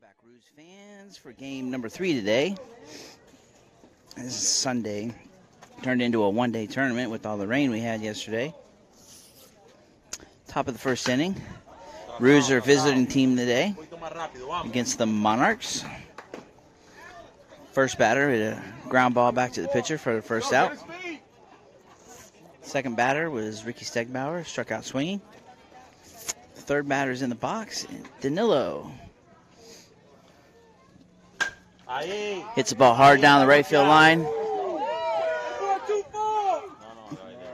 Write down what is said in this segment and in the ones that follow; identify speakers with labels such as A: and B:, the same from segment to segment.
A: Welcome back, Ruse fans, for game number 3 today. This is Sunday. Turned into a one-day tournament with all the rain we had yesterday. Top of the first inning. Ruse are visiting team today against the Monarchs. First batter hit a ground ball back to the pitcher for the first out. Second batter was Ricky Stegbauer, struck out swinging. Third batter is in the box, Danilo. Hits the ball hard down the right field line.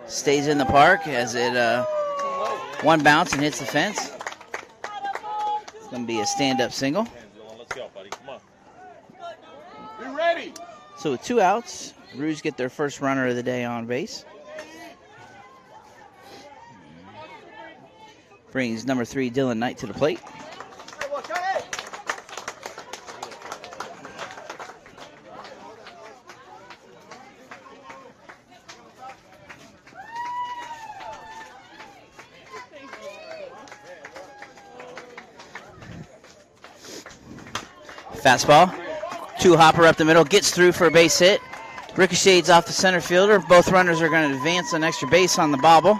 A: Stays in the park as it one bounce and hits the fence. It's going to be a stand-up single. So with 2 outs, Ruse get their first runner of the day on base. Brings number 3 Dylan Knight to the plate. Fastball. 2-hopper up the middle. Gets through for a base hit. Ricochets off the center fielder. Both runners are going to advance an extra base on the bobble.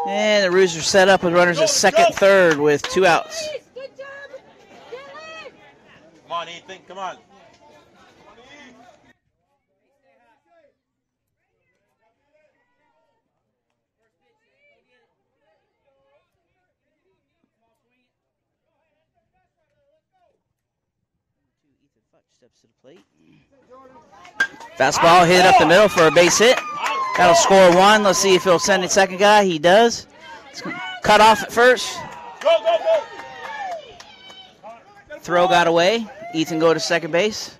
A: And the Ruse are set up with runners at second, third with 2 outs.
B: Good job, Dylan.
C: Come on, Ethan. Come on.
A: Steps to the plate. Fastball hit up the middle for a base hit. That'll score 1. Let's see if he'll send the second guy. He does. It's cut off at first. Throw got away. Ethan go to second base.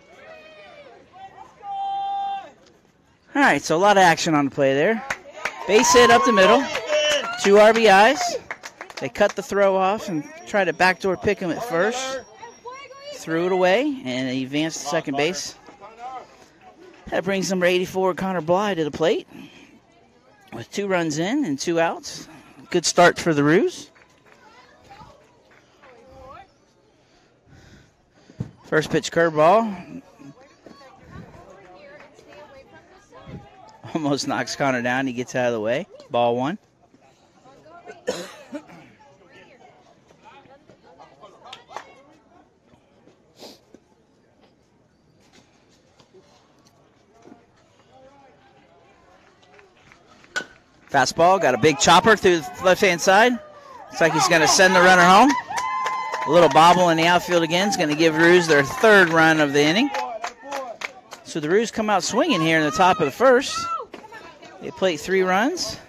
A: All right, so a lot of action on the play there. Base hit up the middle. 2 RBIs. They cut the throw off and tried to backdoor pick him at first. Threw it away, and he advanced to second base. That brings number 84, Connor Bly, to the plate with 2 runs in and 2 outs. Good start for the Ruse. First pitch curveball. Almost knocks Connor down. He gets out of the way. Ball 1. Fastball, got a big chopper through the left-hand side. Looks like he's going to send the runner home. A little bobble in the outfield again is going to give Ruse their 3rd run of the inning. So the Ruse come out swinging here in the top of the first. They plate 3 runs.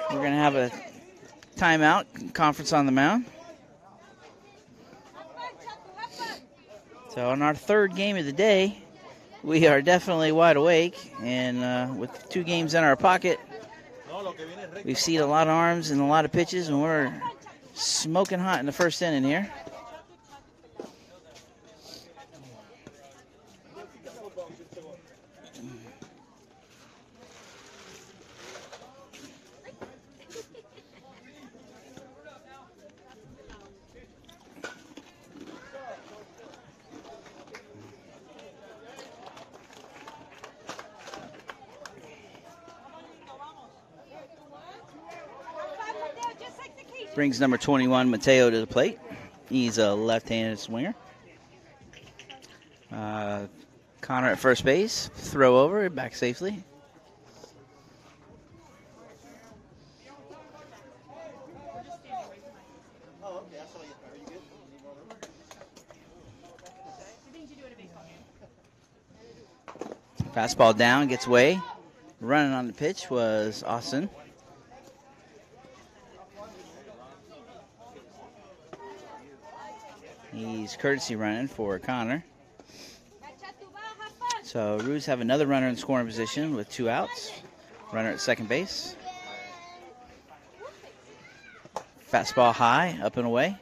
A: We're going to have a timeout, conference on the mound. So on our 3rd game of the day, we are definitely wide awake, and with 2 games in our pocket, we've seen a lot of arms and a lot of pitches, and we're smoking hot in the first inning here. Brings number 21, Mateo, to the plate. He's a left-handed swinger. Connor at first base. Throw over, back safely. Fastball down, gets away. Running on the pitch was Austin. He's courtesy running for Connor. So Ruse have another runner in scoring position with 2 outs. Runner at second base. Fastball high, up and away.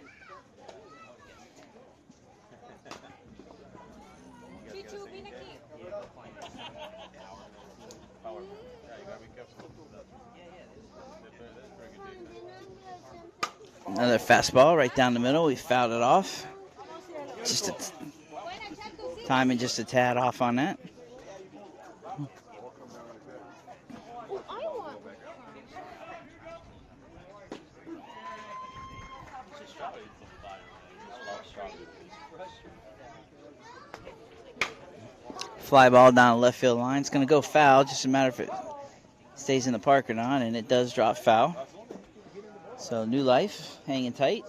A: Another fastball right down the middle. We fouled it off. Just timing just a tad off on that. Fly ball down the left field line. It's going to go foul. Just a matter if it stays in the park or not, and it does drop foul. So New Life hanging tight.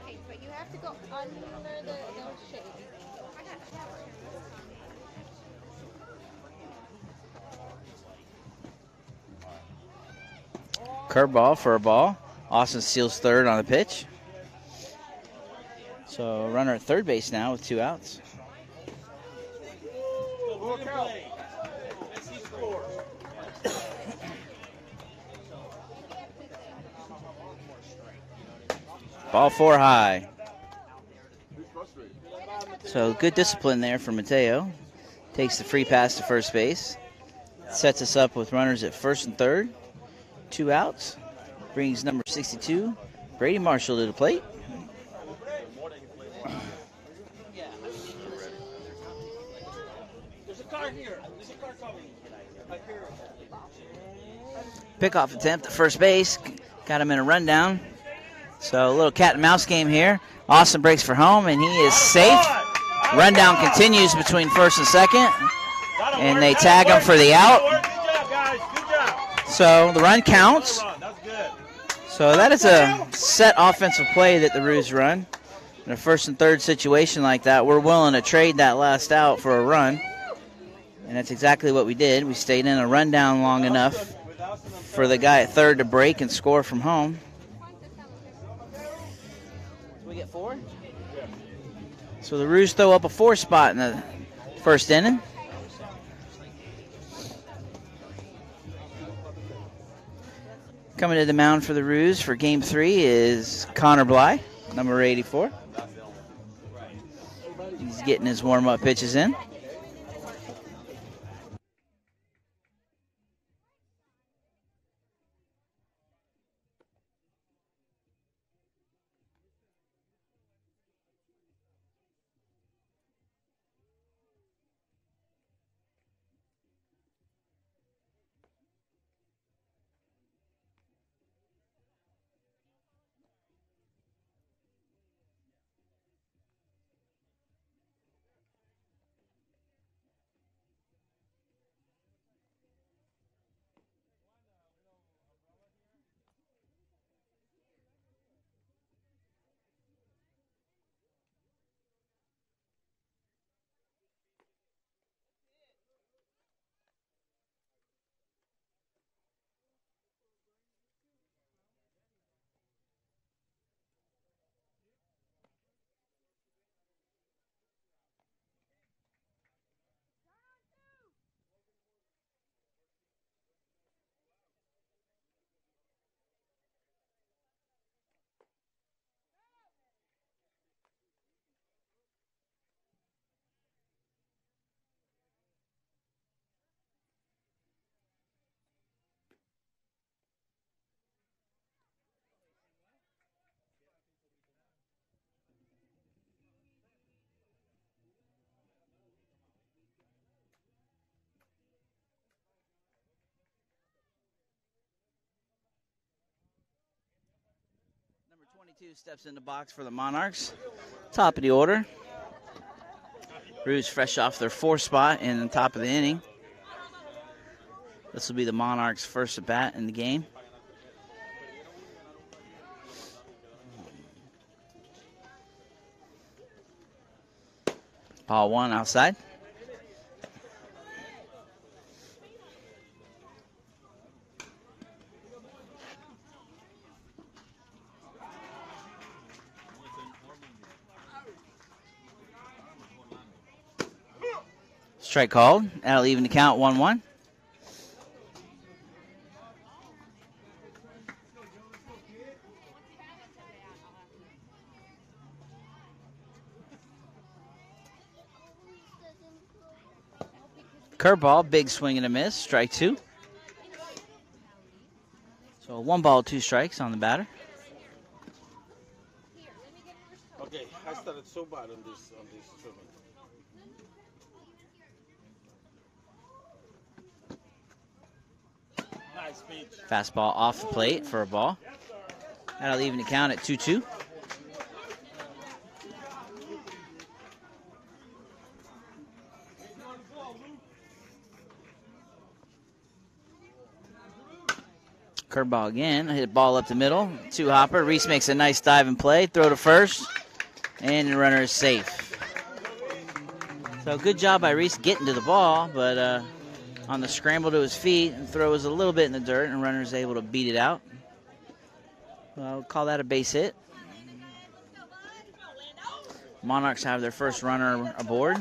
B: Okay, but you have to go under the shade.
A: Curveball for a ball. Austin steals third on the pitch. So runner at third base now with 2 outs. Ball 4 high. So good discipline there for Mateo. Takes the free pass to first base. Sets us up with runners at first and third. 2 outs. Brings number 62, Brady Marshall, to the plate. Pickoff attempt at first base. Got him in a rundown. So a little cat and mouse game here. Austin breaks for home, and he is safe. Rundown continues between first and second. And they tag him for the out. So the run counts. So that is a set offensive play that the Roos run. In a first and third situation like that, we're willing to trade that last out for a run. And that's exactly what we did. We stayed in a rundown long enough for the guy at third to break and score from home. So we get 4? So the Roos throw up a 4 spot in the first inning. Coming to the mound for the Roos for Game 3 is Connor Bly, number 84. He's getting his warm-up pitches in. Number 22 steps in the box for the Monarchs. Top of the order. Roos fresh off their 4th spot in the top of the inning. This will be the Monarchs' first at bat in the game. Ball 1 outside. Strike called. That'll even the count 1-1. Curveball, big swing and a miss, strike 2. So 1 ball, 2 strikes on the batter.
C: Okay, I started so bad on this swimming. Nice speech.
A: Fastball off the plate for a ball. That'll even the count at 2-2. Curveball again. Hit ball up the middle. 2-hopper. Reese makes a nice dive and play. Throw to first. And the runner is safe. So good job by Reese getting to the ball, but on the scramble to his feet and throws a little bit in the dirt, and the runner is able to beat it out. I'll call that a base hit. Monarchs have their first runner aboard.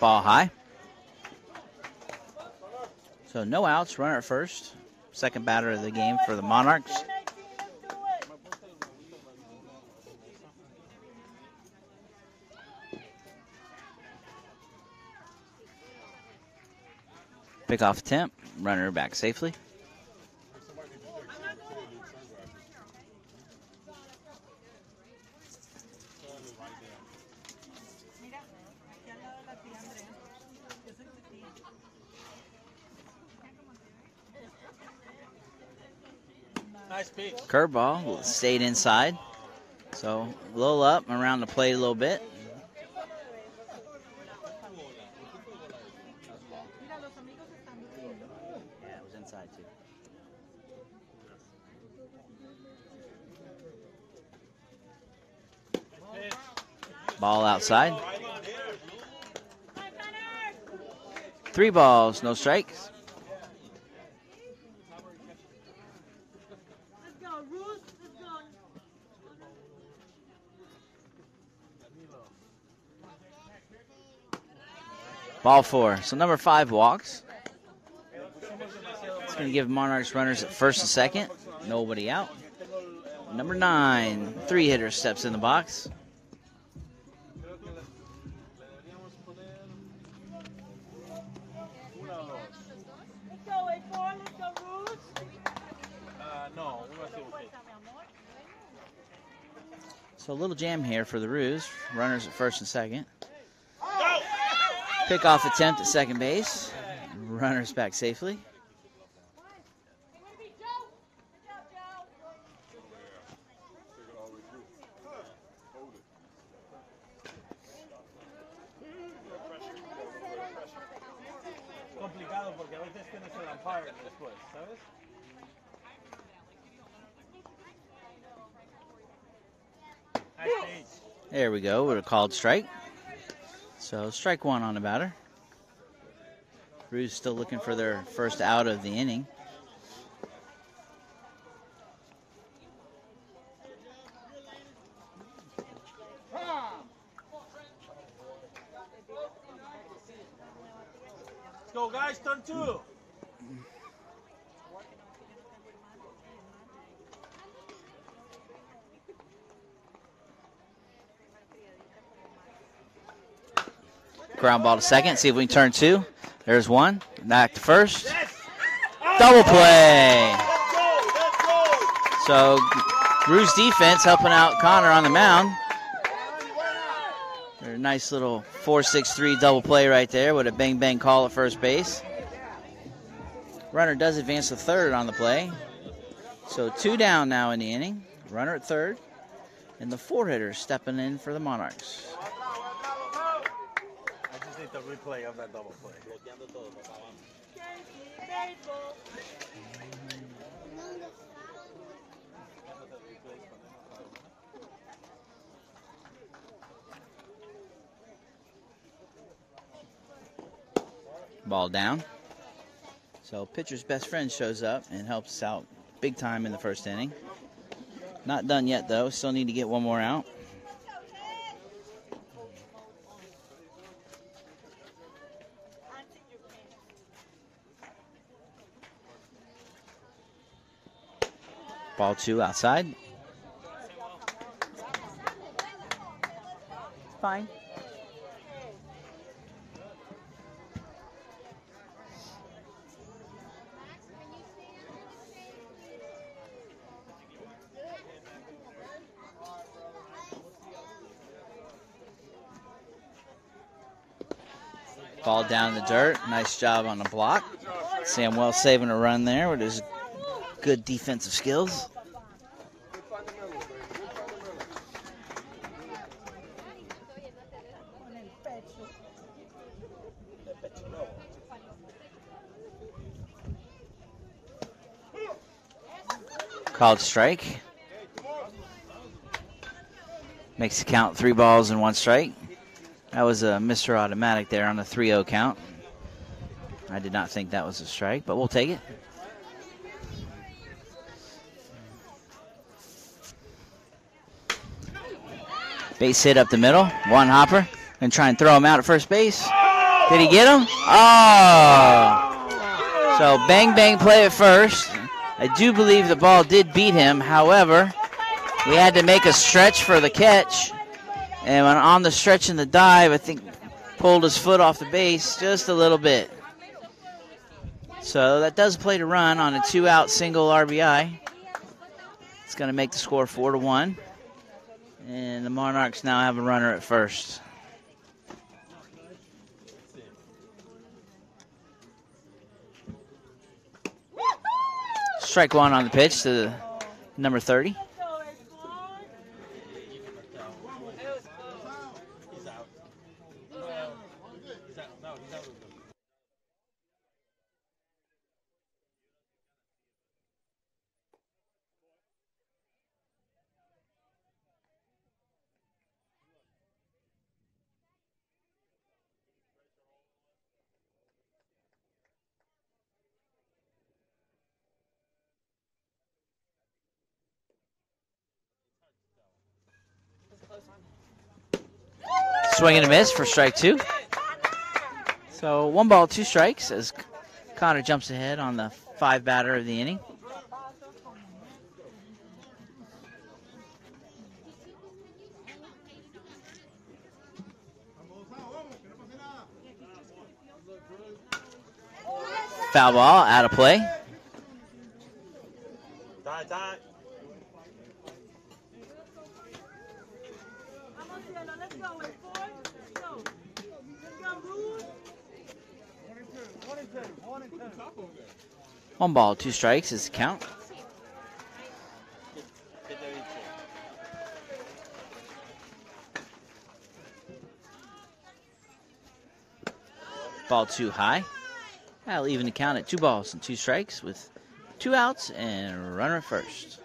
A: Ball high. So no outs, runner at first. Second batter of the game for the Monarchs. Pick off attempt, runner back safely.
C: Nice pitch.
A: Curveball stayed inside. So a little up around the plate a little bit. Yeah, it was inside too. Ball outside. 3 balls, no strikes. Ball 4. So number 5 walks. It's going to give Monarchs runners at first and second. Nobody out. Number 9, 3-hitter steps in the box. So a little jam here for the Roos. Runners at first and second. Pickoff attempt at second base. Runners back safely. There we go with a called strike. So strike 1 on the batter. Roos still looking for their first out of the inning.
C: Let's go, guys. Turn 2.
A: Ground ball to second. See if we can turn 2. There's 1. Back to first. Double play. So Roos defense helping out Connor on the mound. A nice little 4-6-3 double play right there with a bang-bang call at first base. Runner does advance to third on the play. So 2 down now in the inning. Runner at third. And the 4-hitter stepping in for the Monarchs.
C: The replay of that double play.
A: Ball down. So pitcher's best friend shows up and helps us out big time in the first inning. Not done yet, though. Still need to get one more out. Ball 2 outside. Fine. Ball down in the dirt. Nice job on the block. Samuel saving a run there with his good defensive skills. Called strike. Makes the count 3 balls and 1 strike. That was a Mr. Automatic there on the 3-0 count. I did not think that was a strike, but we'll take it. Base hit up the middle. One hopper. Gonna try and throw him out at first base. Did he get him? Oh! So bang bang play at first. I do believe the ball did beat him. However, we had to make a stretch for the catch. And when on the stretch and the dive, I think pulled his foot off the base just a little bit. So that does play to run on a 2-out single RBI. It's going to make the score 4-1. And the Monarchs now have a runner at first. Strike 1 on the pitch to number 30. Swing and a miss for strike 2. So 1 ball, 2 strikes as Connor jumps ahead on the 5 batter of the inning. Foul ball, out of play. One ball, 2 strikes is the count. Ball 2 high. That'll even the count at 2 balls and 2 strikes with 2 outs and a runner at first.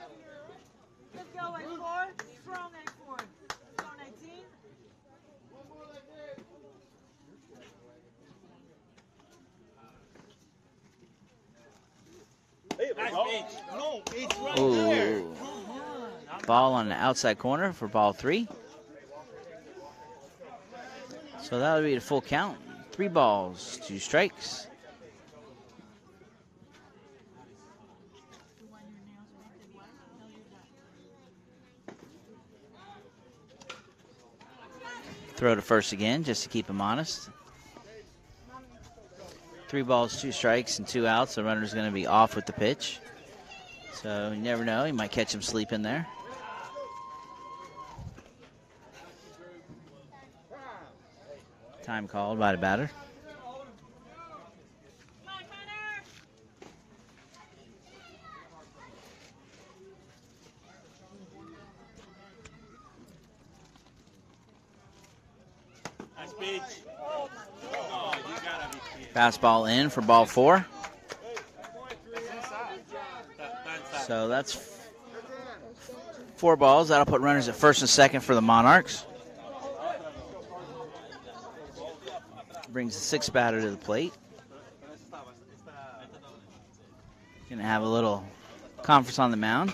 A: Ooh. Ball on the outside corner for ball 3. So that'll be a full count. 3 balls, 2 strikes. Throw to first again just to keep him honest. 3 balls, 2 strikes, and 2 outs. The runner's going to be off with the pitch. So you never know. You might catch him sleeping there. Time called by the batter. Fastball in for ball 4. So that's 4 balls. That'll put runners at first and second for the Monarchs. Brings the 6th batter to the plate. Gonna have a little conference on the mound.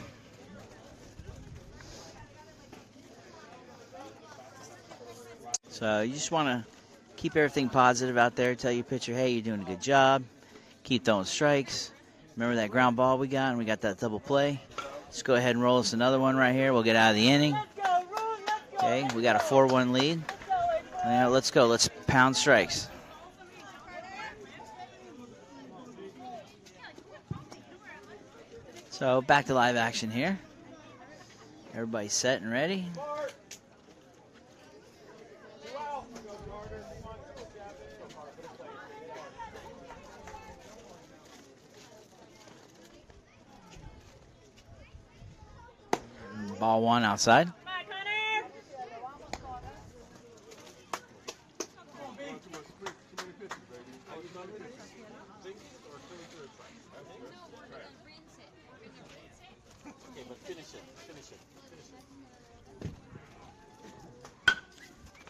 A: So you just want to keep everything positive out there. Tell your pitcher, hey, you're doing a good job. Keep throwing strikes. Remember that ground ball we got, and we got that double play. Let's go ahead and roll us another one right here. We'll get out of the inning. Okay, we got a 4-1 lead. Now let's go. Let's pound strikes. So back to live action here. Everybody's set and ready. Ball one outside.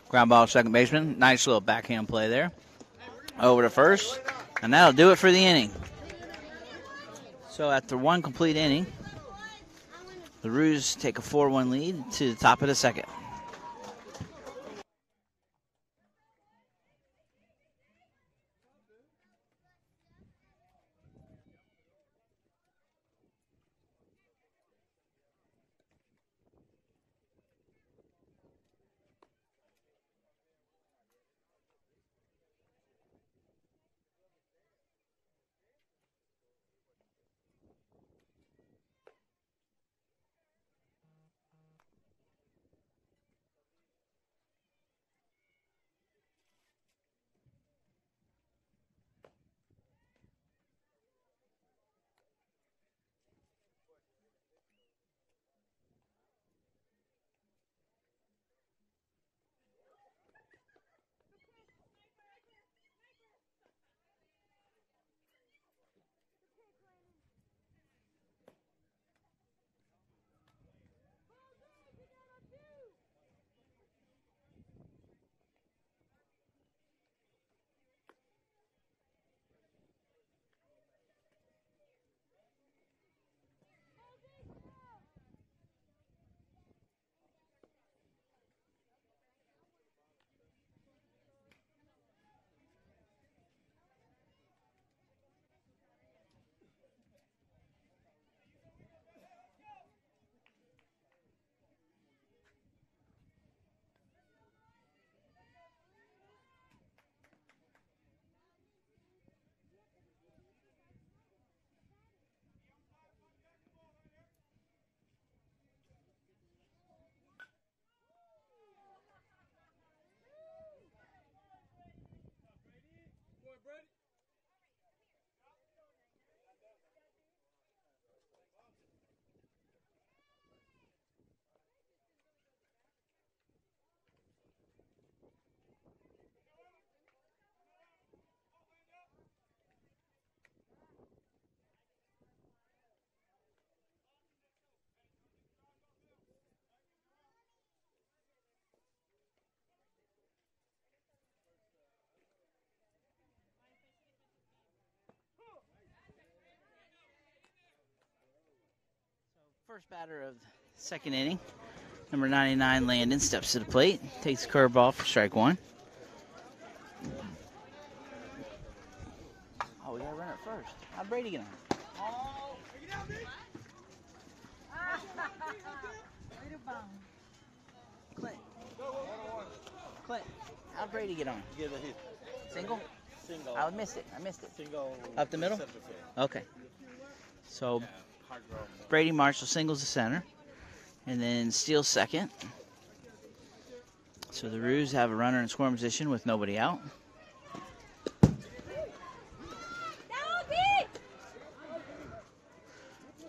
A: Ground ball, second baseman. Nice little backhand play there. Over to first. And that'll do it for the inning. So after one complete inning, the Roos take a 4-1 lead to the top of the second. First batter of the second inning, number 99, Landon, steps to the plate, takes a curveball for strike one. Oh, we got to run it first. How'd Brady get on? Clint, how'd Brady get on?
C: Get a hit.
A: Single?
C: Single.
A: I missed it.
C: Single.
A: Up the middle?
C: Center field.
A: Okay. So
C: Hard ground.
A: Brady Marshall singles the center, and then steals second. So the Roos have a runner in scoring position with nobody out.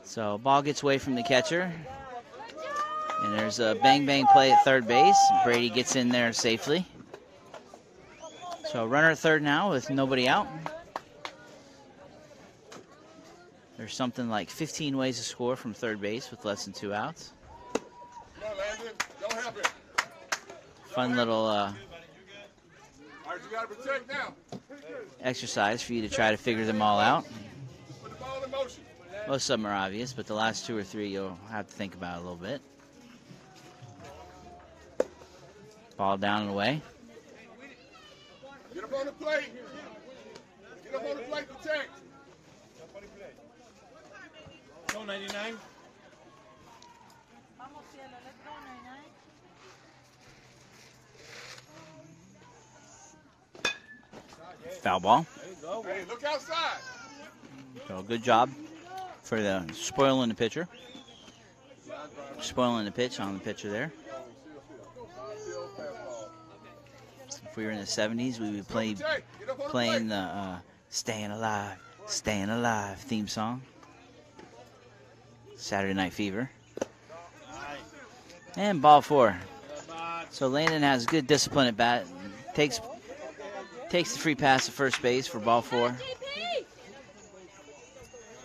A: So ball gets away from the catcher, and there's a bang-bang play at third base. Brady gets in there safely. So runner at third now with nobody out. There's something like 15 ways to score from third base with less than 2 outs.
C: Come on, Landon. Don't help it.
A: Fun little
C: All right, you got to protect now.
A: exercise for you to try to figure them all out.
C: Put the ball in motion.
A: Most of them are obvious, but the last 2 or 3 you'll have to think about a little bit. Ball down and away.
C: Get up on the plate. Get up on the plate, protect. Go 99.
A: Foul ball.
C: Hey, look outside.
A: So good job for the spoiling the pitcher. Spoiling the pitch on the pitcher there. If we were in the 70s, we would play playing the Staying Alive theme song. Saturday Night Fever. And ball 4. So Landon has good discipline at bat. Takes the free pass to first base for ball 4.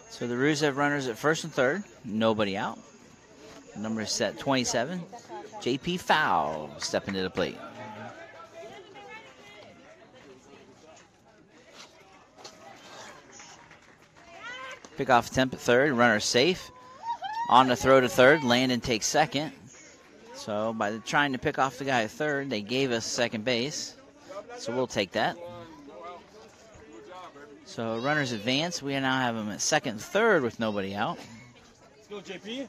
A: So the Roos have runners at first and third. Nobody out. Number is set 27. JP Foul stepping to the plate. Pick off attempt at third. Runner safe. On the throw to third. Landon takes second. So by trying to pick off the guy at third, they gave us second base. So we'll take that. So runners advance. We now have them at second and third with nobody out.
C: Let's go, JP.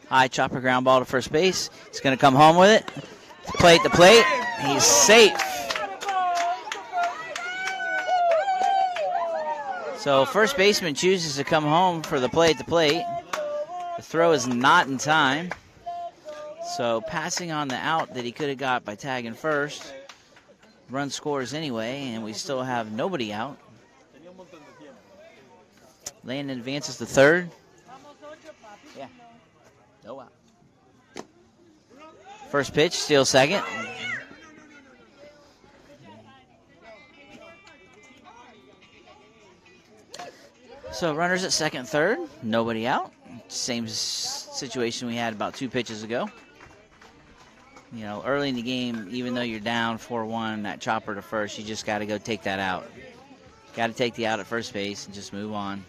A: High chopper ground ball to first base. He's going to come home with it. Plate to plate. He's safe. So first baseman chooses to come home for the plate to plate. The throw is not in time. So passing on the out that he could have got by tagging first. Run scores anyway, and we still have nobody out. Landon advances to third. Yeah. No out. First pitch, steals second. So runners at second, third, nobody out. Same situation we had about 2 pitches ago. You know, early in the game, even though you're down 4-1, that chopper to first, you just got to go take that out. Got to take the out at first base and just move on.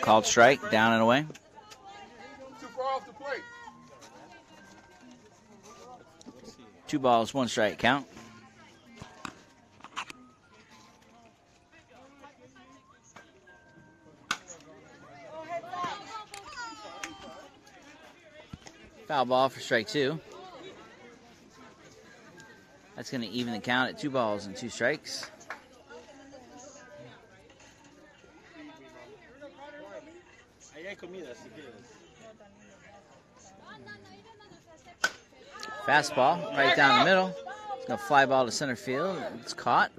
A: Called strike, down and away.
C: Too far off the plate.
A: 2 balls, 1 strike count. Foul ball for strike 2. That's going to even the count at 2 balls and 2 strikes. Fastball right down the middle. It's going to fly ball to center field. It's caught.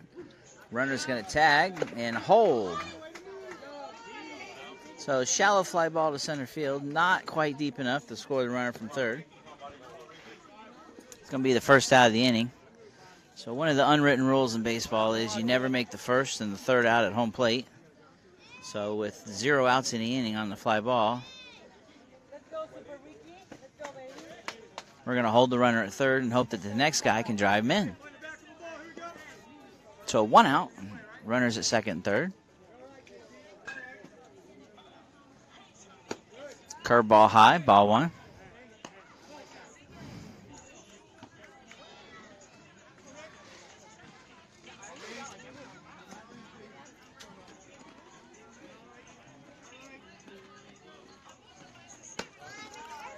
A: Runner's going to tag and hold. So shallow fly ball to center field. Not quite deep enough to score the runner from third. It's going to be the first out of the inning. So one of the unwritten rules in baseball is you never make the first and the third out at home plate. So with 0 outs in the inning on the fly ball, we're going to hold the runner at third and hope that the next guy can drive him in. So 1 out, runners at second and third. Curveball high, ball 1.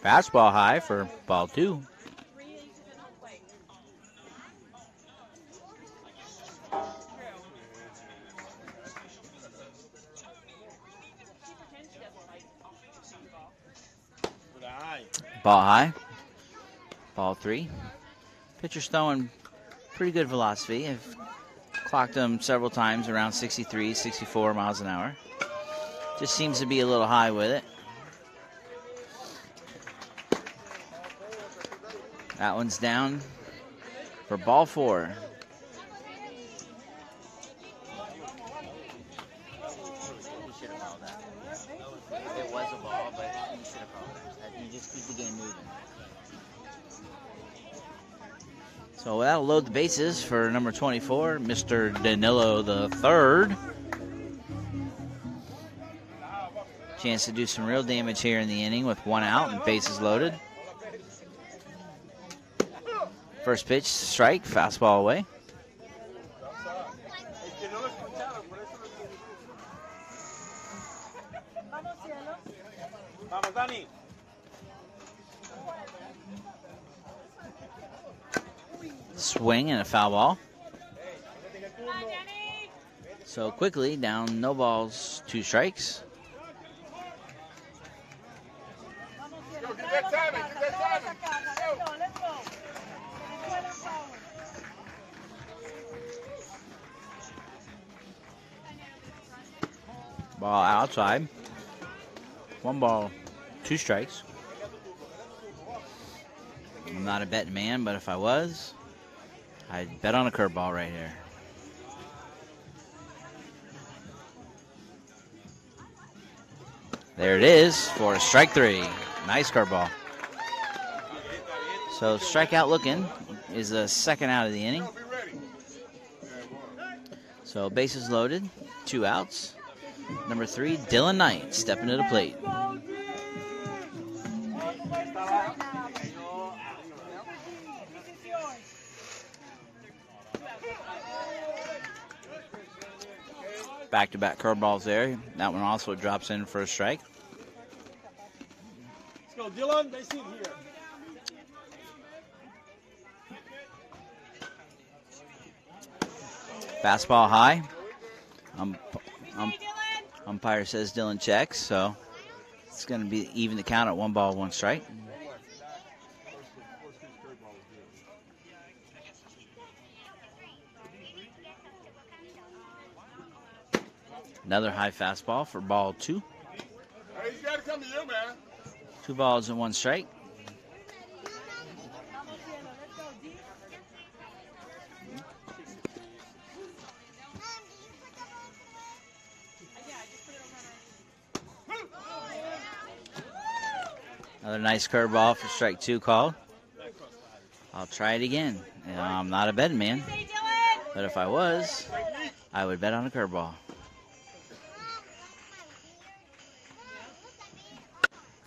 A: Fastball high for ball 2. Ball high. Ball 3. Pitcher's throwing pretty good velocity. I've clocked him several times around 63, 64 miles an hour. Just seems to be a little high with it. That one's down for ball 4. just keep the game moving. So that'll load the bases for number 24, Mr. Danilo the third. Chance to do some real damage here in the inning with one out and bases loaded. First pitch, strike, fastball away. Swing and a foul ball. So quickly down, no balls, 2 strikes. Ball outside. 1 ball, 2 strikes. I'm not a betting man, but if I was, I'd bet on a curveball right here. There it is for strike 3. Nice curveball. So strikeout looking is the second out of the inning. So bases loaded, 2 outs. Number 3, Dylan Knight, stepping to the plate. Back-to-back curveballs there. That one also drops in for a strike.
D: Let's go, Dylan. They sit here.
A: Fastball high. Umpire says Dylan checks, so it's going to be even the count at 1 ball, 1 strike. Another high fastball for ball 2.
C: Hey, he's got to come to you, man.
A: 2 balls and 1 strike. Another nice curveball for strike 2 called. I'll try it again. I'm not a betting man, but if I was, I would bet on a curveball.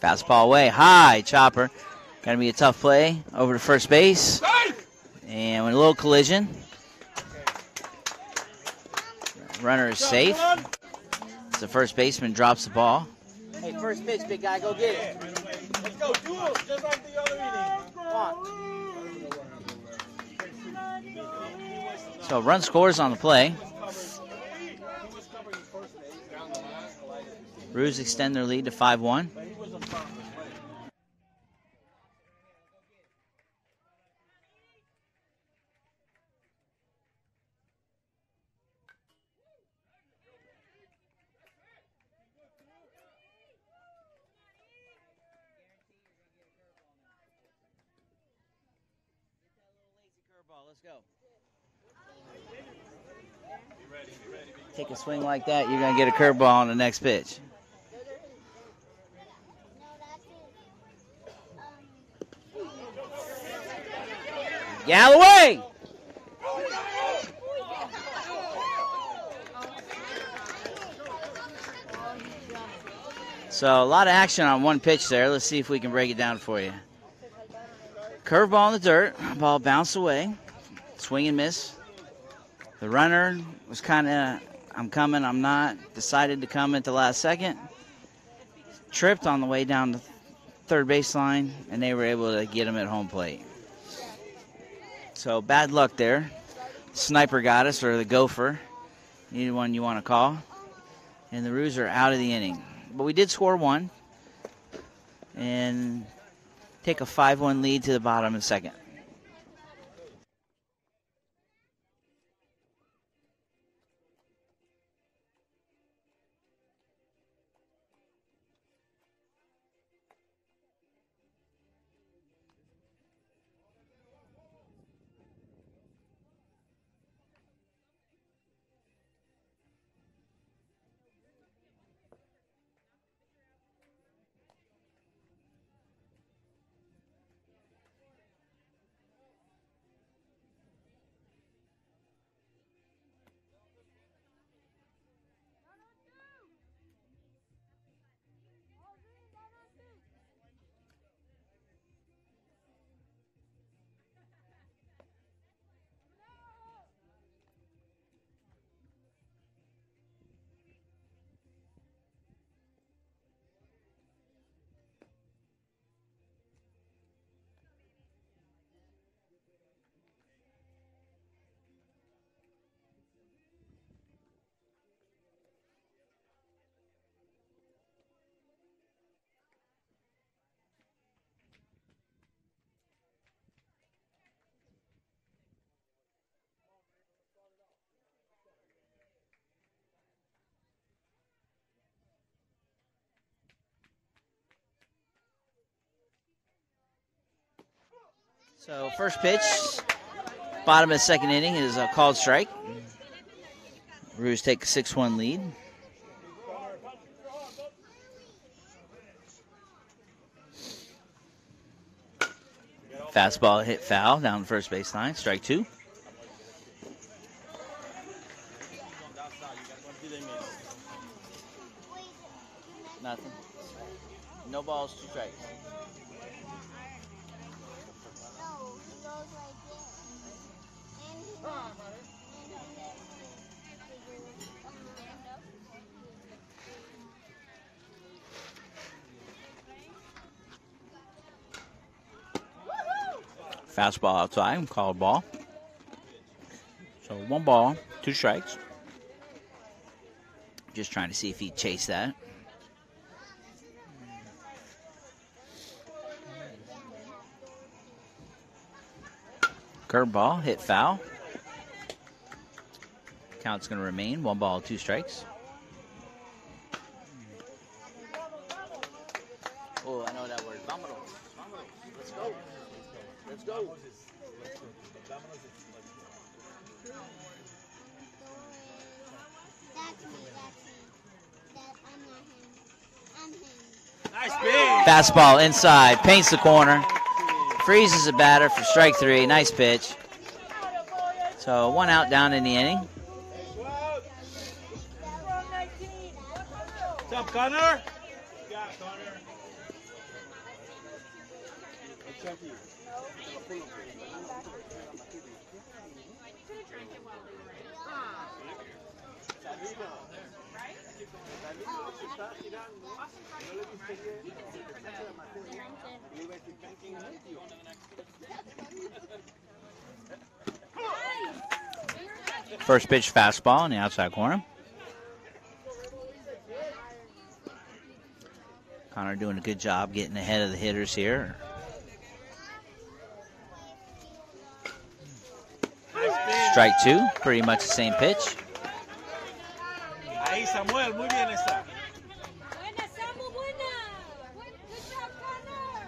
A: Fastball away, high chopper. Going to be a tough play over to first base. And with a little collision. Runner is safe. The first baseman drops the ball. Hey, first pitch, big guy, go get it.
D: Let's go, duel, just like the other inning. Come on.
A: So run scores on the play. Roos extend their lead to 5-1. Let's go. Take a swing like that, you're going to get a curveball on the next pitch. Galloway! So a lot of action on one pitch there. Let's see if we can break it down for you. Curveball in the dirt. Ball bounced away. Swing and miss. The runner was kind of, I'm coming, I'm not. Decided to come at the last second. Tripped on the way down the third baseline, and they were able to get him at home plate. So bad luck there. Sniper got us, or the gopher. Either one you want to call. And the Roos are out of the inning. But we did score 1. And take a 5-1 lead to the bottom of the second. So first pitch, bottom of the second inning is a called strike. Roos take a 6-1 lead. Fastball hit foul down the first baseline, strike 2. Nothing. No balls, 2 strikes. Fastball outside, called ball. So 1 ball, 2 strikes. Just trying to see if he'd chase that. Curveball, hit foul. Count's going to remain 1 ball, 2 strikes. Oh, I know that word. Vámonos. Let's go. Let's go.
D: Nice pitch.
A: Fastball inside, paints the corner. Freezes the batter for strike 3. Nice pitch. So 1 out down in the inning.
D: What's up, Connor?
A: First pitch fastball in the outside corner. Connor doing a good job getting ahead of the hitters here. Strike 2, pretty much the same pitch.
D: Ahí, Samuel, muy bien esa.
B: Buena, Samu, buena. Good job, Connor.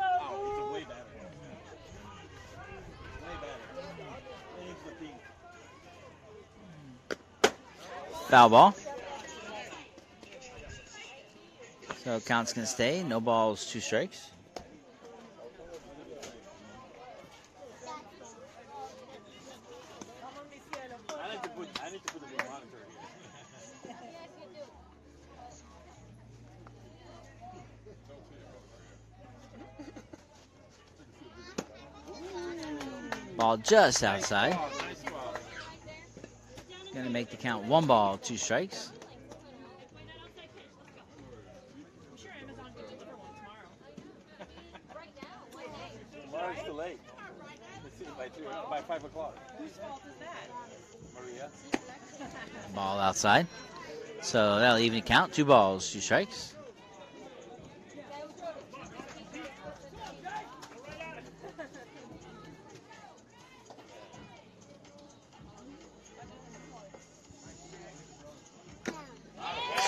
D: Oh, he's way better. Way better. He's the thing.
A: Foul ball. So count's going to stay. No balls, 2 strikes.
D: I need to put the big monitor here.
A: Ball just outside. Going to make the count 1 ball, 2 strikes.
D: Tomorrow's too late. It's by 5 o'clock. Whose fault is that? Maria.
A: Ball outside. So that'll even the count. 2 balls, 2 strikes.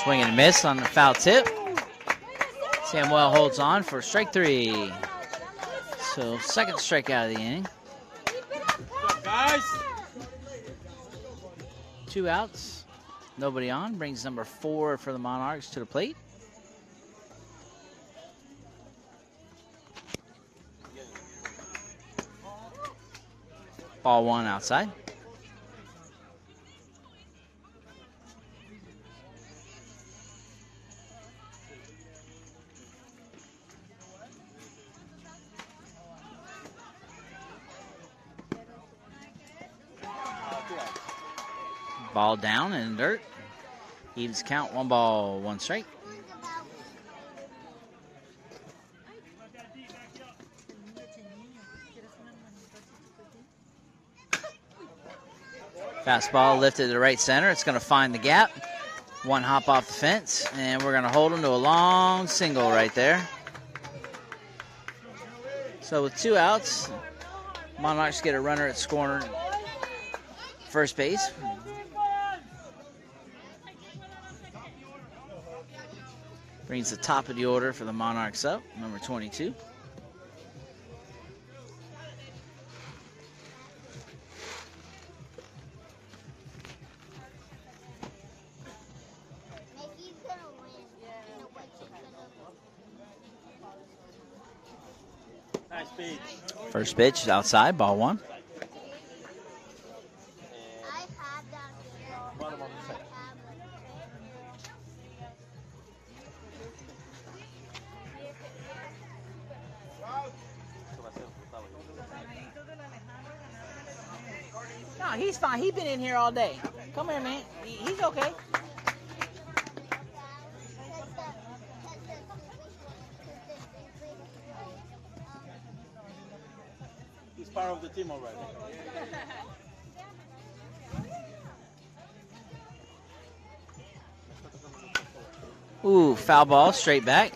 A: Swing and a miss on the foul tip. Samuel holds on for strike 3. So second strikeout of the inning.
D: What's up, guys?
A: 2 outs. Nobody on. Brings number 4 for the Monarchs to the plate. Ball 1 outside. Ball down in the dirt. Evens count. 1 ball, 1 strike. Fastball lifted to the right center. It's going to find the gap. 1 hop off the fence, and we're going to hold him to a long single right there. So with 2 outs, Monarchs get a runner at scoring first base. Brings the top of the order for the Monarchs up, number 22.
D: Nice pitch.
A: First pitch is outside, ball 1.
D: Bottom of the second.
A: No, he's fine. He's been in here all day. Come here, man. He's okay.
D: He's part of the team already.
A: Ooh, foul ball, straight back.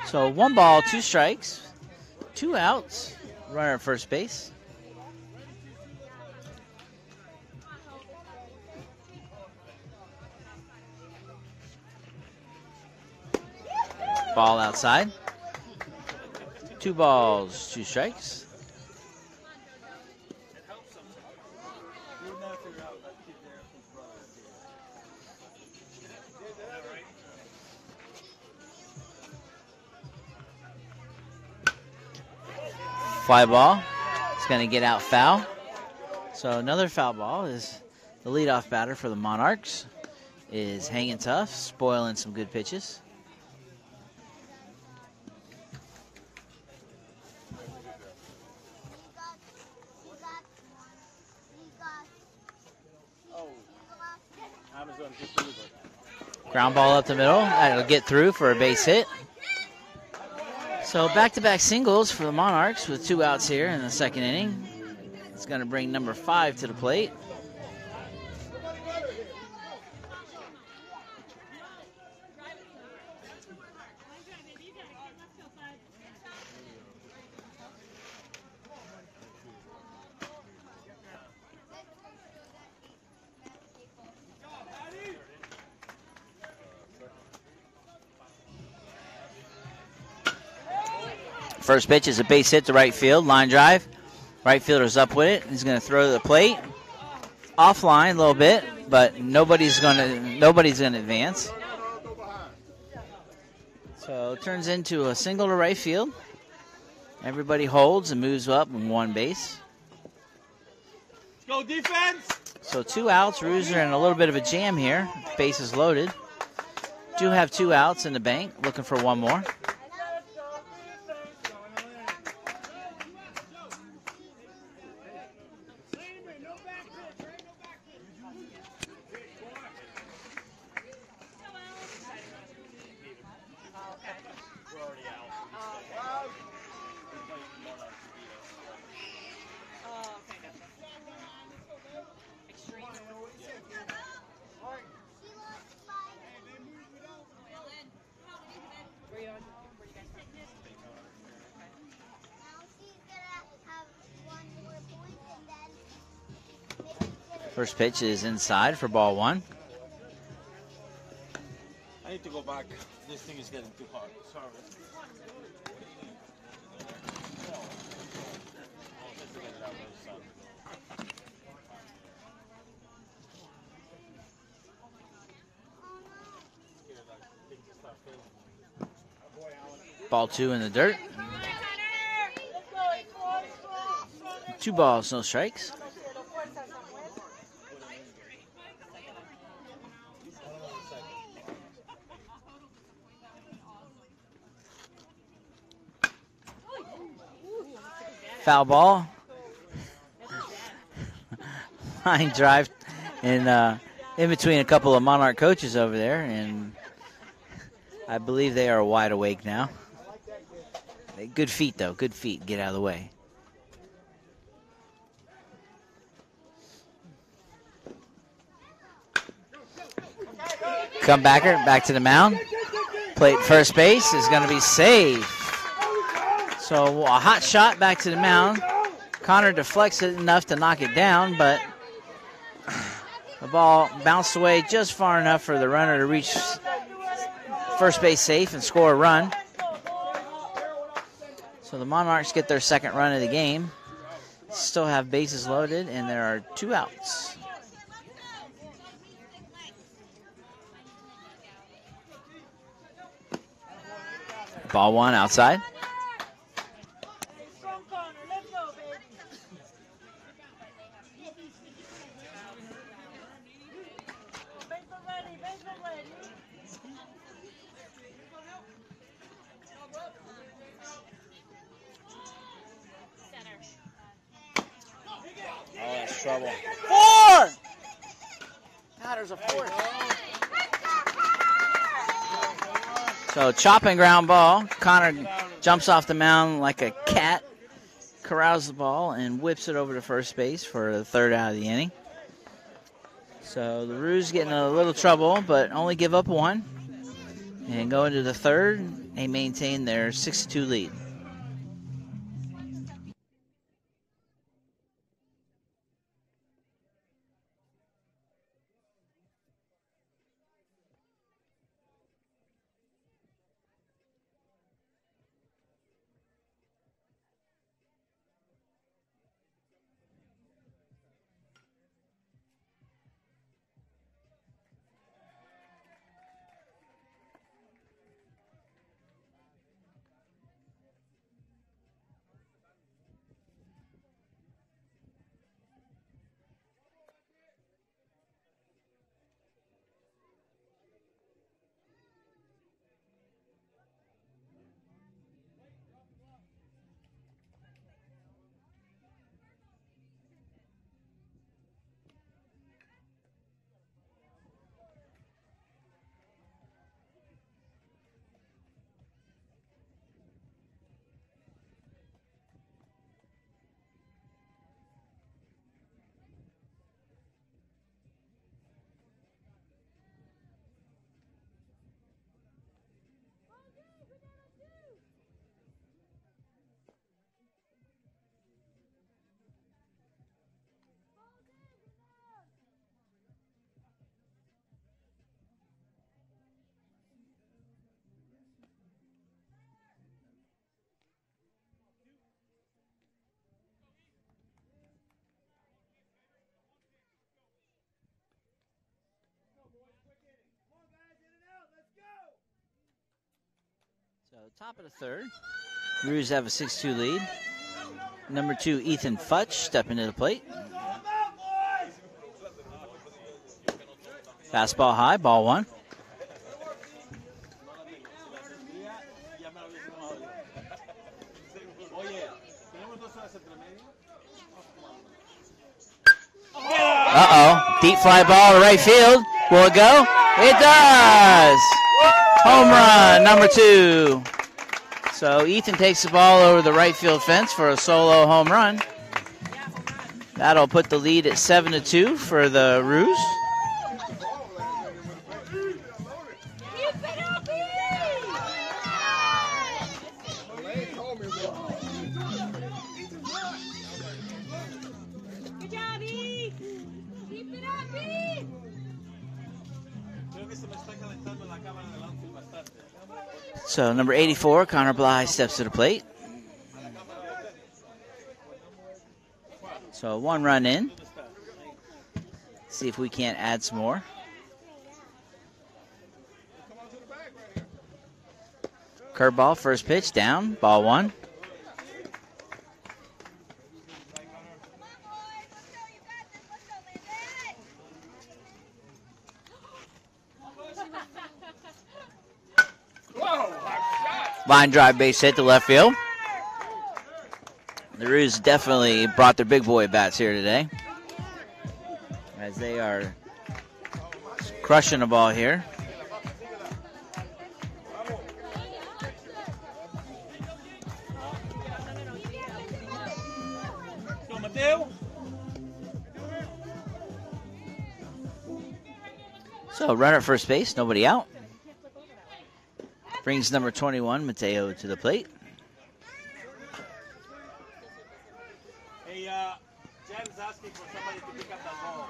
A: So 1 ball, 2 strikes, 2 outs. Runner at first base. Ball outside. 2 balls, 2 strikes. Fly ball. It's going to get out foul. So another foul ball is the leadoff batter for the Monarchs is hanging tough, spoiling some good pitches. Ground ball up the middle. That'll get through for a base hit. So back-to-back singles for the Monarchs with 2 outs here in the second inning. It's going to bring number 5 to the plate. First pitch is a base hit to right field, line drive. Right fielder's up with it. He's going to throw to the plate. Offline a little bit, but nobody's going to advance. So it turns into a single to right field. Everybody holds and moves up in 1 base.
D: Go defense!
A: So 2 outs. Roos are in a little bit of a jam here. Base is loaded. Do have 2 outs in the bank. Looking for 1 more. First pitch is inside for ball 1.
D: I need to go back. This thing is getting too hard. Sorry.
A: Ball 2 in the dirt. 2 balls, no strikes. Foul ball. Line drive in between a couple of Monarch coaches over there, and I believe they are wide awake now. Good feet, though. Good feet. Get out of the way. Comebacker back to the mound. Plate first base is going to be safe. So a hot shot back to the mound. Connor deflects it enough to knock it down, but the ball bounced away just far enough for the runner to reach first base safe and score a run. So the Monarchs get their second run of the game. Still have bases loaded, and there are 2 outs. Ball one outside. Oh, that's trouble. 4! God, there's a 4. So chop and ground ball. Connor jumps off the mound like a cat, corrals the ball, and whips it over to first base for the third out of the inning. So the Roos getting a little trouble, but only give up 1. And go into the third, they maintain their 6-2 lead. So top of the third, Roos have a 6-2 lead. Number 2, Ethan Futch, stepping to the plate. Fastball high, ball 1. Uh-oh, deep fly ball to right field. Will it go? It does! Home run, number 2. So Ethan takes the ball over the right field fence for a solo home run. That'll put the lead at 7-2 for the Roos. So number 84, Connor Bly, steps to the plate. So 1 run in. See if we can't add some more. Curveball, first pitch, down, ball 1. Line drive base hit to left field. The Roos definitely brought their big boy bats here today, as they are crushing the ball here. So runner at first base, nobody out. Brings number 21, Mateo, to the plate.
D: Hey, Jen's asking for somebody to pick up that ball.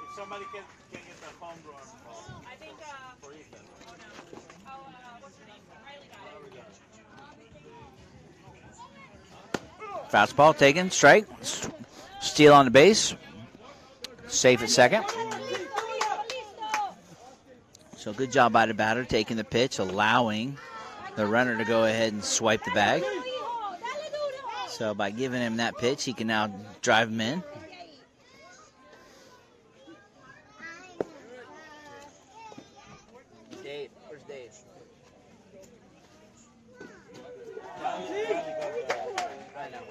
D: If somebody can get the home run. I think for Ethan. What's her name? Riley got it.
A: Fastball taken, strike. Steal on the base. Safe at second. So good job by the batter, taking the pitch, allowing the runner to go ahead and swipe the bag. So by giving him that pitch, he can now drive him in. Dave, where's Dave? I know.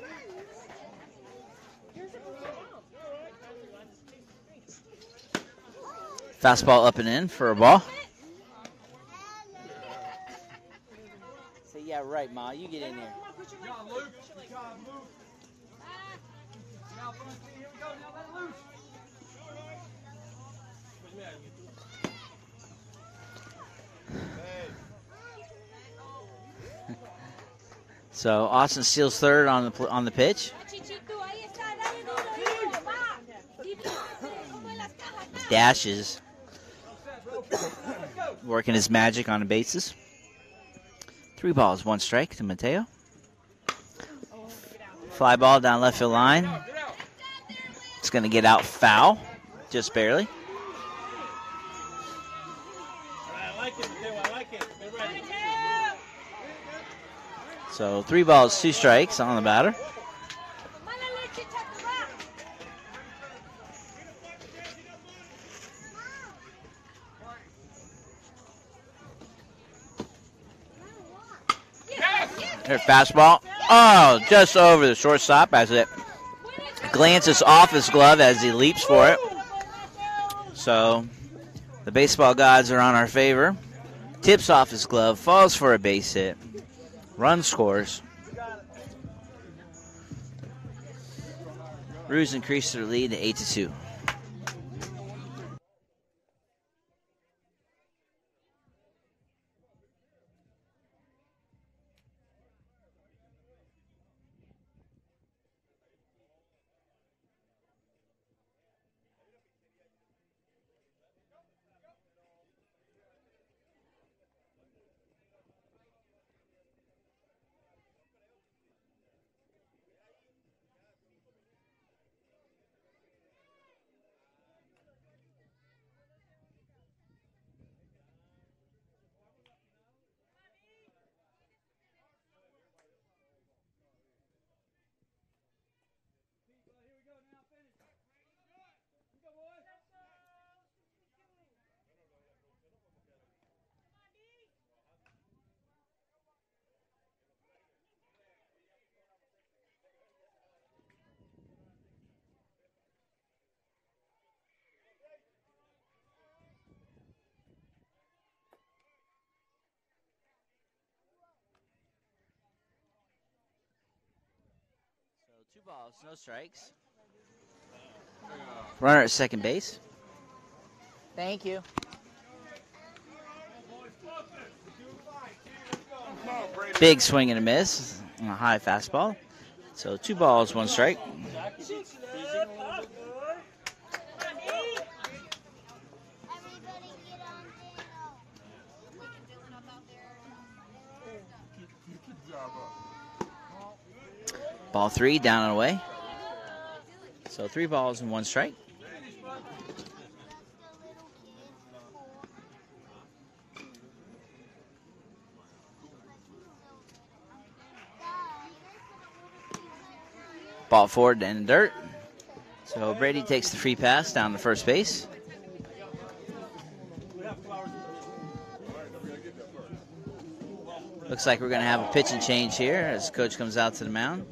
A: Fastball up and in for a ball. Say, yeah, right, Ma. You get in there. So Austin steals third on the pitch. Dashes, working his magic on the bases. 3 balls, 1 strike to Mateo. Fly ball down left field line. It's going to get out foul, just barely.
D: I like it, Mateo. I like it. Be ready.
A: So 3 balls, 2 strikes on the batter. Their fastball. Oh, just over the shortstop as it glances off his glove as he leaps for it. So the baseball gods are on our favor. Tips off his glove, falls for a base hit. Run scores. Roos increased their lead to 8-2. So 2 balls, no strikes. Runner at second base. Thank you. Big swing and a miss on a high fastball. So 2 balls, 1 strike. Ball 3 down and away. So 3 balls and 1 strike. Ball forward in the dirt. So Brady takes the free pass down to first base. Looks like we're going to have a pitch and change here as coach comes out to the mound.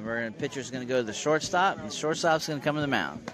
A: And pitcher's going to go to the shortstop, and the shortstop's going to come to the mound.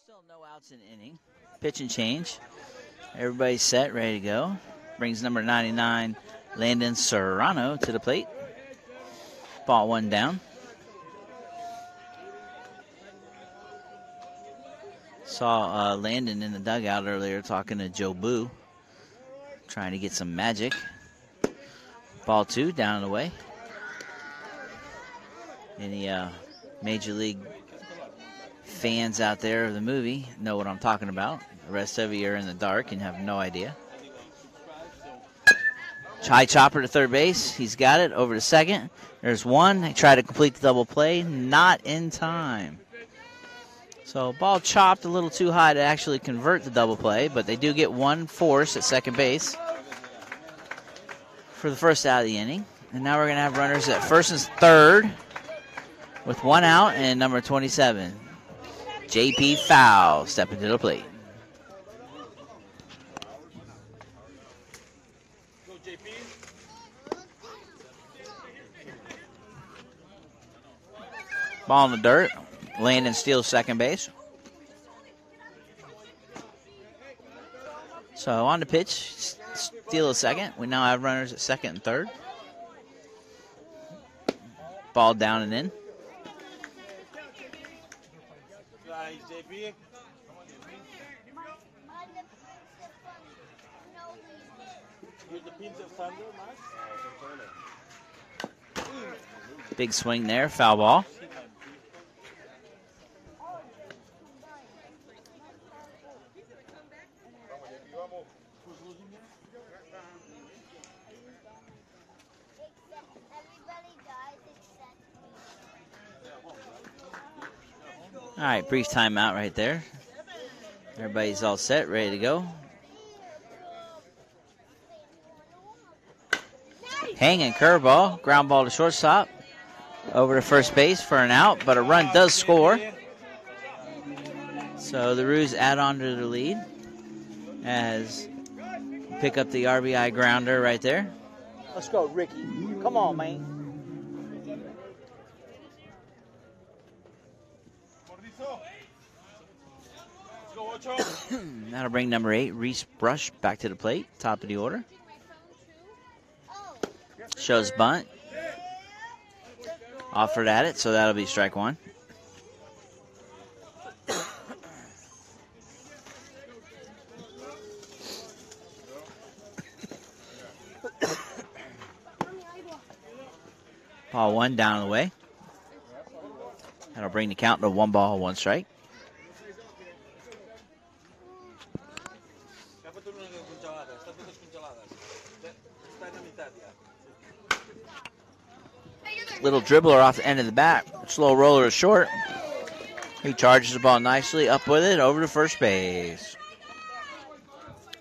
A: still no outs in inning. Pitch and change. Everybody's set, ready to go. Brings number 99, Landon Serrano, to the plate. Ball 1 down. Saw Landon in the dugout earlier talking to Joe Boo, trying to get some magic. Ball 2 down and away. Any Major League fans out there of the movie know what I'm talking about. The rest of you are in the dark and have no idea. High chopper to third base. He's got it. Over to second. There's one. They try to complete the double play. Not in time. So ball chopped a little too high to actually convert the double play, but they do get one force at second base for the first out of the inning. And now we're going to have runners at first and third with 1 out and number 27, J.P. Fowl, stepping to the plate.
D: Go, JP.
A: Ball in the dirt. Landon steals second base. So on the pitch, steal a second. We now have runners at second and third. Ball down and in.
D: Nice, JP. Here's the pins of thunder, Max.
A: Big swing there, foul ball. All right, brief timeout right there. Everybody's all set, ready to go. Hanging curveball, ground ball to shortstop. Over to first base for an out, but a run does score. So the Roos add on to the lead as pick up the RBI grounder right there. Let's go, Ricky. Come on, man. That'll bring number 8, Reese Brush, back to the plate, top of the order. Shows bunt. Offered at it, so that'll be strike 1. Ball 1 down and away. That'll bring the count to 1 ball, 1 strike. Little dribbler off the end of the bat. Slow roller is short. He charges the ball nicely, up with it, over to first base.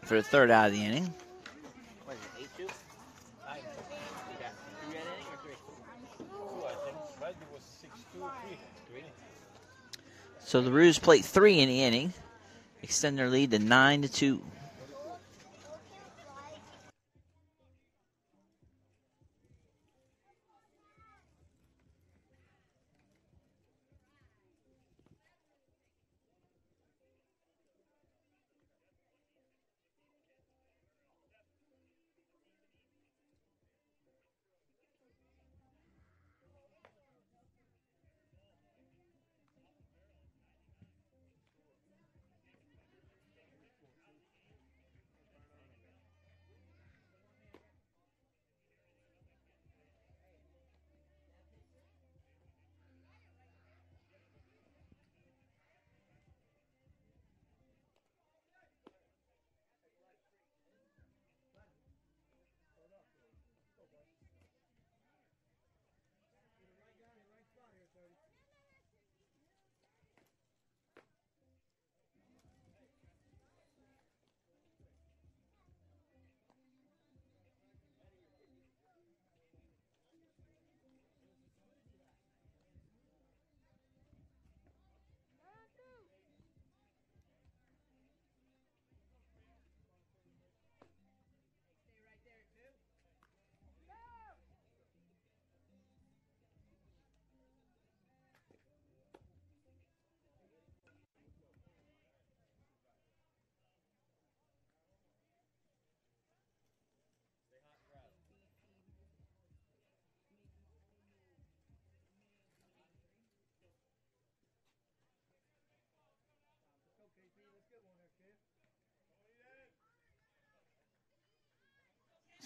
A: For the third out of the inning. What is it, 8-2? So the Roos plate 3 in the inning. Extend their lead to 9-2.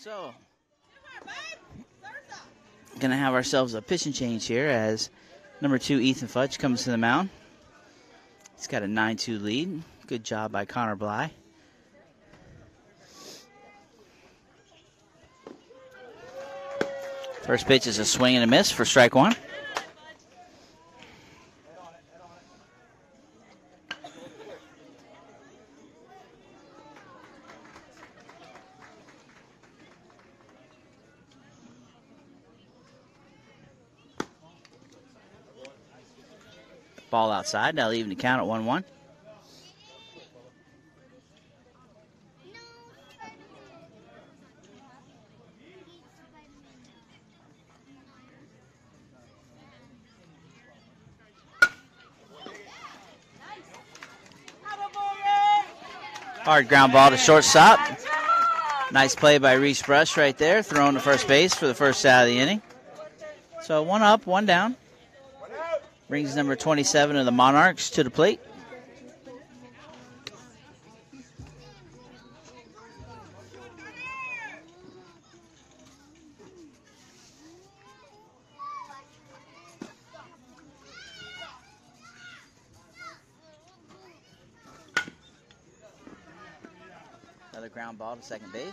A: So, going to have ourselves a pitching change here as number 2, Ethan Fudge, comes to the mound. He's got a 9-2 lead. Good job by Connor Bly. First pitch is a swing and a miss for strike 1. Ball outside. Now leaving the count at 1-1. Hard ground ball to shortstop. Nice play by Reese Brush right there, throwing to first base for the first out of the inning. So 1 up, 1 down. Brings number 27 of the Monarchs to the plate. Another ground ball to second base.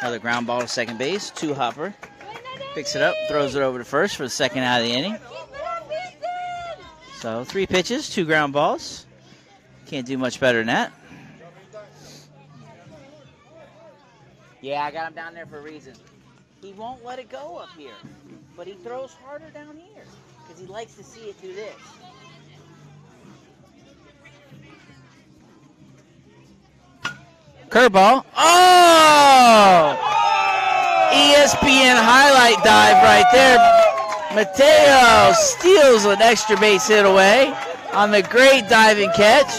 A: Another ground ball to second base. 2-hopper. Picks it up, throws it over to first for the second out of the inning. So 3 pitches, 2 ground balls. Can't do much better than that. Yeah, I got him down there for a reason. He won't let it go up here, but he throws harder down here because he likes to see it do this. Curveball. Oh! ESPN highlight dive right there. Mateo steals an extra base hit away on the great diving catch.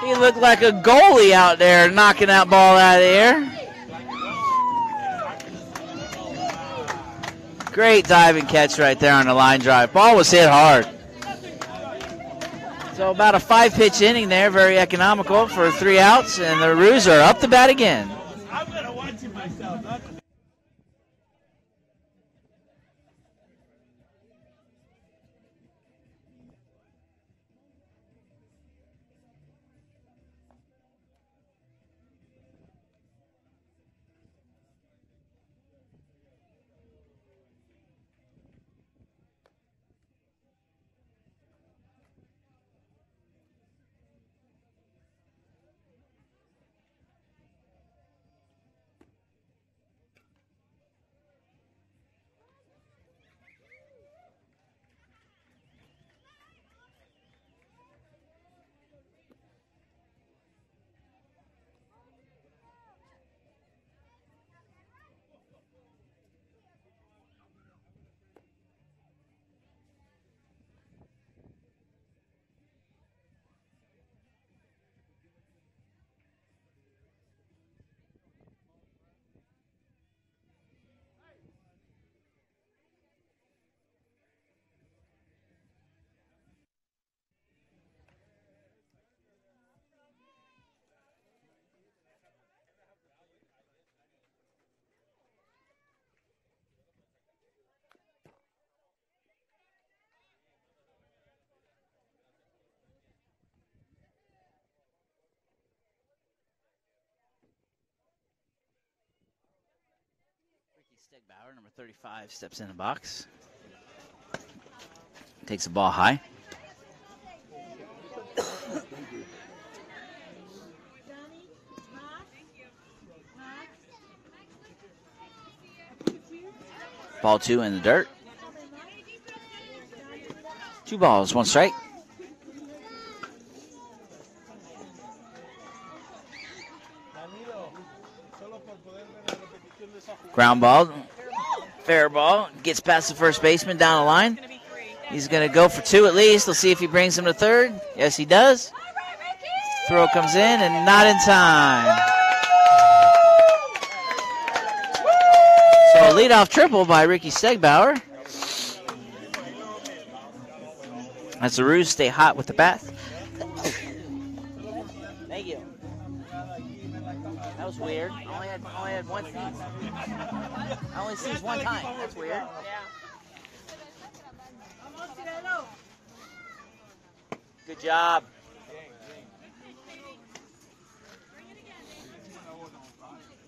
A: He looked like a goalie out there knocking that ball out of the air. Great diving catch right there on the line drive. Ball was hit hard. So about a 5-pitch inning there, very economical for 3 outs, and the Roos are up to bat again.
D: I'm going to watch it myself.
A: Stegbauer, number 35, steps in the box. Takes the ball high. Ball 2 in the dirt. 2 balls, 1 strike. Ground ball, fair ball, gets past the first baseman down the line. He's going to go for 2 at least. We'll see if he brings him to third. Yes, he does. Throw comes in and not in time. So a leadoff triple by Ricky Stegbauer. As the Roos stay hot with the bat. Thank you. That was weird. I only had one sneeze. I only sneezed one time. That's weird. Good job.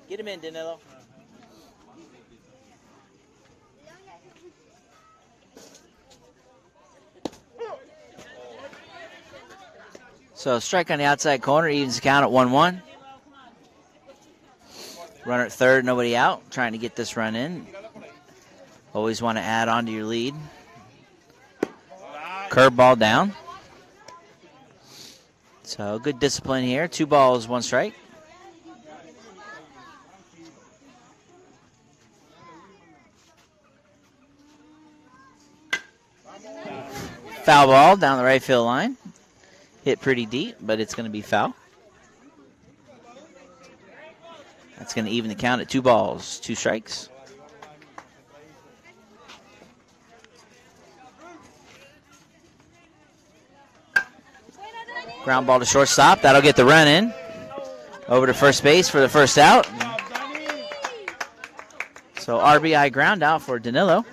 A: Get him in, Danilo. So strike on the outside corner, evens the count at 1-1. Runner at third, nobody out. Trying to get this run in. Always want to add on to your lead. Curveball down. So good discipline here. 2 balls, 1 strike. Foul ball down the right field line. Hit pretty deep, but it's going to be foul. That's going to even the count at 2 balls, 2 strikes. Ground ball to shortstop. That'll get the run in. Over to first base for the first out. So RBI ground out for Danilo.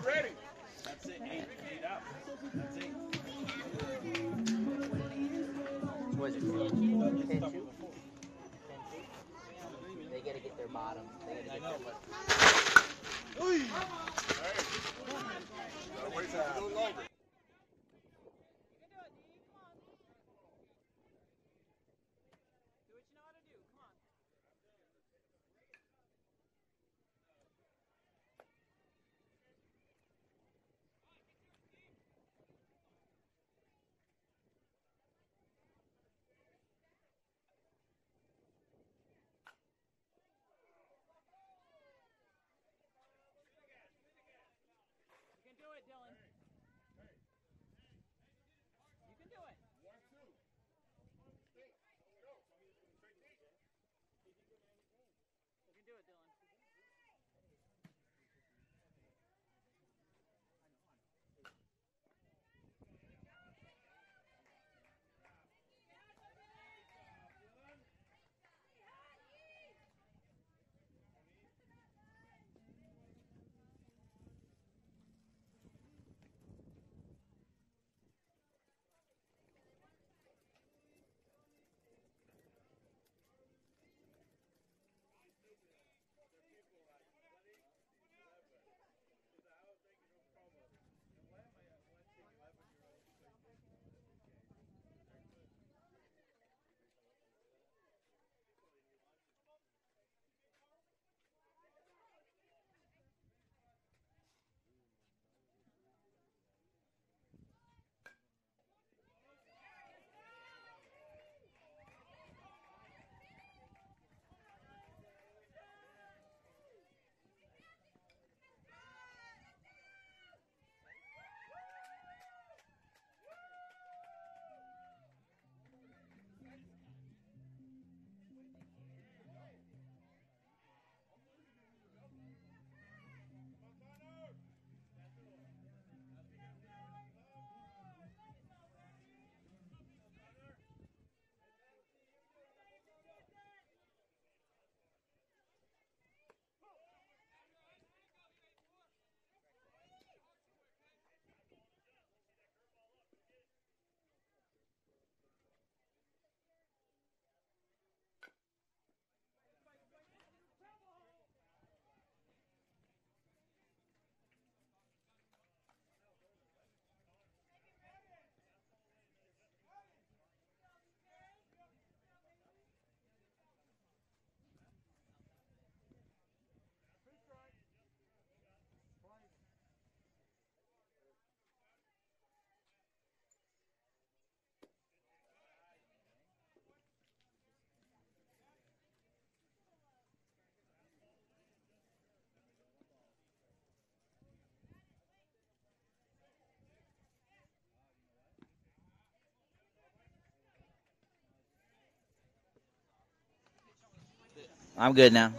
A: I'm good now.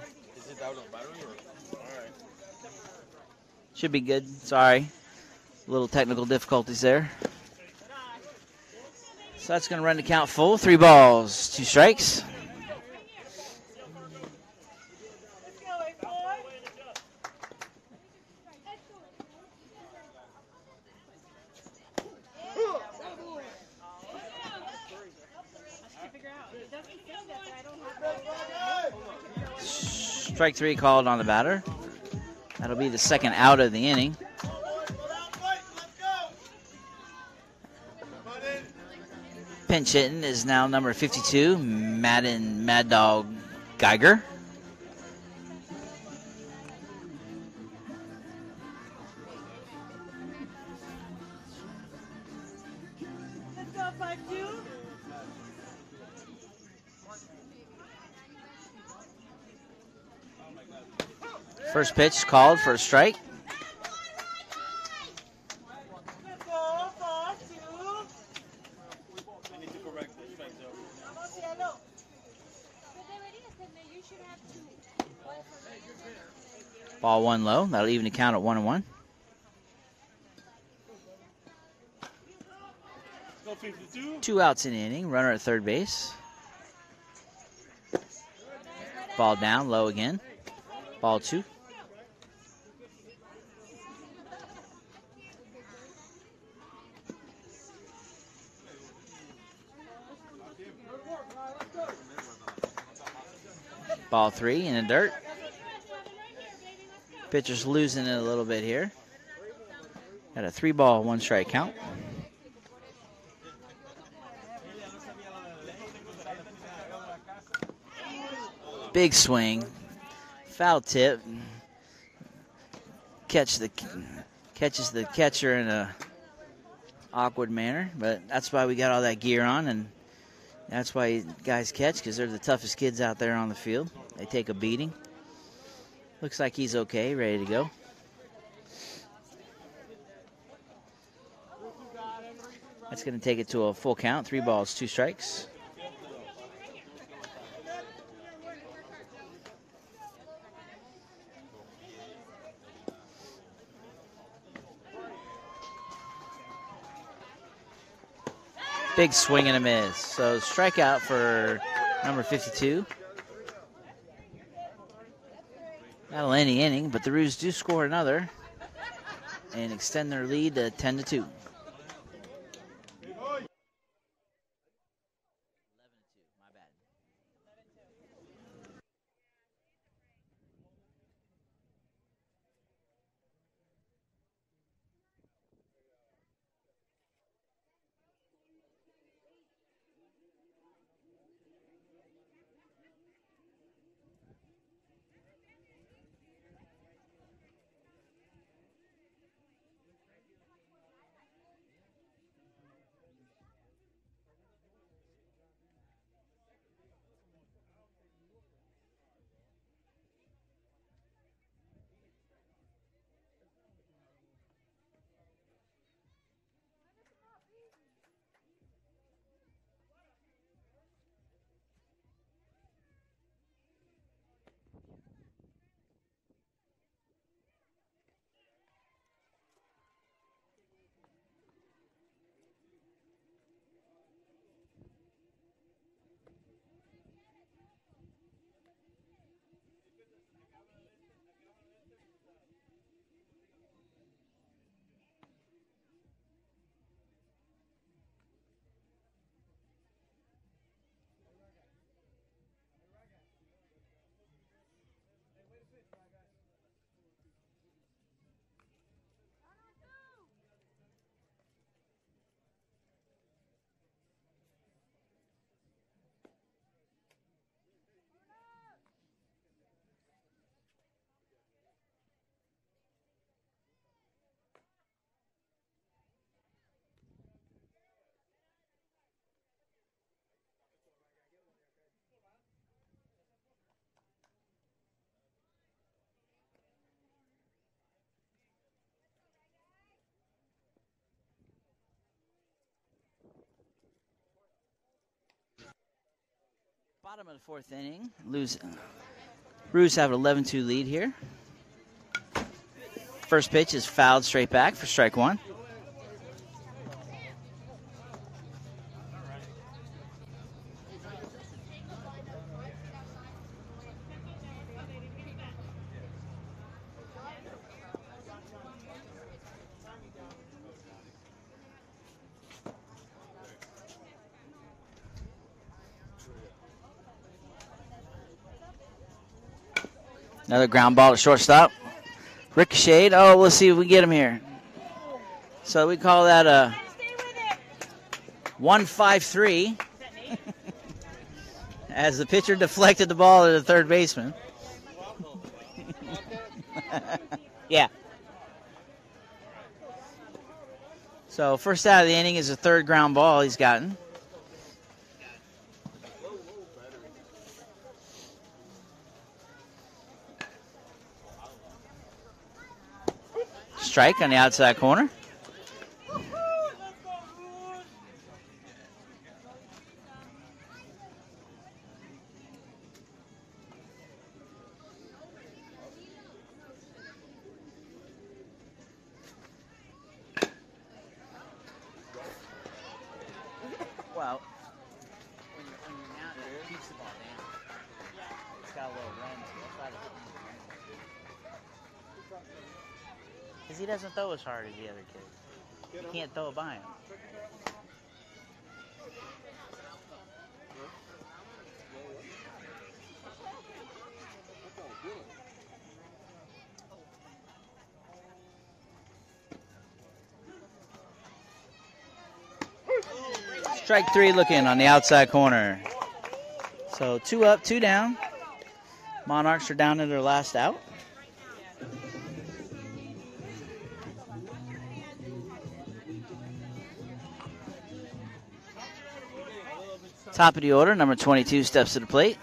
A: Should be good. Sorry. A little technical difficulties there. So that's going to run the count full. 3 balls, 2 strikes. Strike 3 called on the batter. That'll be the second out of the inning. Pinch hitting is now number 52, Mad Dog Geiger. First pitch called for a strike. Ball one low. That'll even the count at 1-1. Two outs in the inning. Runner at third base. Ball down, low again. Ball 2. Ball 3 in the dirt. Pitcher's losing it a little bit here. Got a 3-ball, 1-strike count. Big swing. Foul tip. Catches the catcher in a awkward manner, but that's why we got all that gear on, and that's why guys catch, because they're the toughest kids out there on the field. They take a beating. Looks like he's okay, ready to go. That's going to take it to a full count. 3 balls, 2 strikes. Big swing and a miss. So strikeout for number 52. That'll end the inning, but the Roos do score another and extend their lead to 10-2. Bottom of the 4th inning. Roos have an 11-2 lead here. First pitch is fouled straight back for strike 1. Another ground ball to shortstop. Ricocheted. Oh, we'll see if we can get him here. So we call that a 1-5-3 as the pitcher deflected the ball to the third baseman. Yeah. So first out of the inning is a third ground ball he's gotten. Strike on the outside corner. Well, when you're out there, it keeps the ball down. It's got a little run to it. Because he doesn't throw as hard as the other kid. You can't throw it by him. Strike 3 looking on the outside corner. So 2 up, 2 down. Monarchs are down to their last out. Top of the order, number 22 steps to the plate.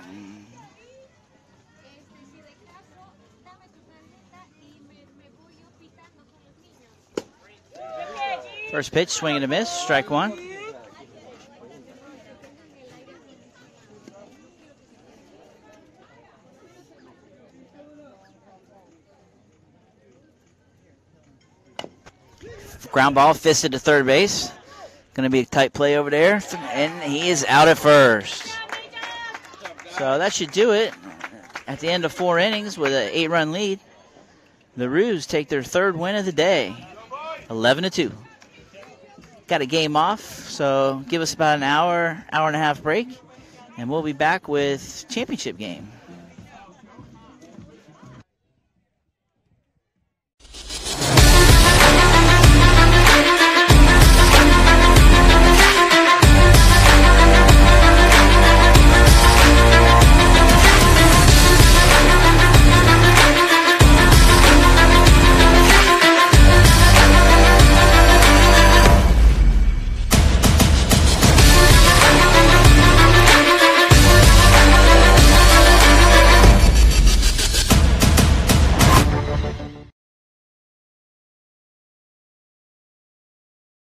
A: First pitch, swing and a miss, strike 1. Ground ball, fisted to third base. Going to be a tight play over there, and he is out at first. So that should do it. At the end of 4 innings with an 8-run lead, the Roos take their 3rd win of the day, 11-2. Got a game off, so give us about an hour and a half break, and we'll be back with championship game.